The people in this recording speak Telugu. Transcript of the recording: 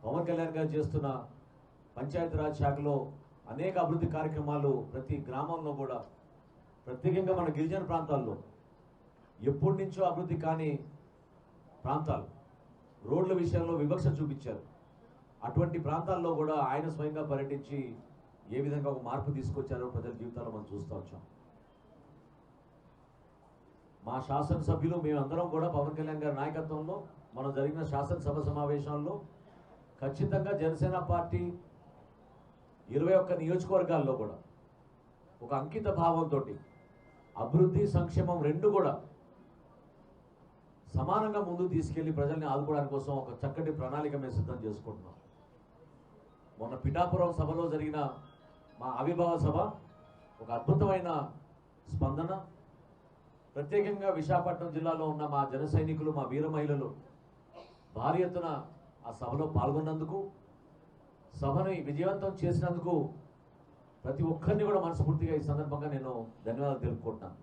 పవన్ కళ్యాణ్ గారు చేస్తున్న పంచాయతీరాజ్ శాఖలో అనేక అభివృద్ధి కార్యక్రమాలు ప్రతి గ్రామంలో కూడా, ప్రత్యేకంగా మన గిరిజన ప్రాంతాల్లో ఎప్పటి నుంచో అభివృద్ధి కాని ప్రాంతాలు, రోడ్ల విషయంలో వివక్ష చూపించారు. అటువంటి ప్రాంతాల్లో కూడా ఆయన స్వయంగా పర్యటించి ఏ విధంగా ఒక మార్పు తీసుకొచ్చారో ప్రజల జీవితాల్లో మనం చూస్తూ వచ్చాం. మా శాసనసభ్యులు మేమందరం కూడా పవన్ కళ్యాణ్ గారి నాయకత్వంలో మనం జరిగిన శాసనసభ సమావేశాల్లో ఖచ్చితంగా జనసేన పార్టీ 21 నియోజకవర్గాల్లో కూడా ఒక అంకిత భావంతో అభివృద్ధి సంక్షేమం రెండు కూడా సమానంగా ముందుకు తీసుకెళ్లి ప్రజల్ని ఆదుకోవడానికి కోసం ఒక చక్కటి ప్రణాళిక మేము సిద్ధం చేసుకుంటున్నాం. మొన్న పిఠాపురం సభలో జరిగిన మా ఆవిర్భావ సభ ఒక అద్భుతమైన స్పందన. ప్రత్యేకంగా విశాఖపట్నం జిల్లాలో ఉన్న మా జన సైనికులు, మా వీర మహిళలు భారీ ఎత్తున ఆ సభలో పాల్గొన్నందుకు, సభని విజయవంతం చేసినందుకు ప్రతి ఒక్కరిని కూడా మనస్ఫూర్తిగా ఈ సందర్భంగా నేను ధన్యవాదాలు తెలుపుకుంటున్నాను.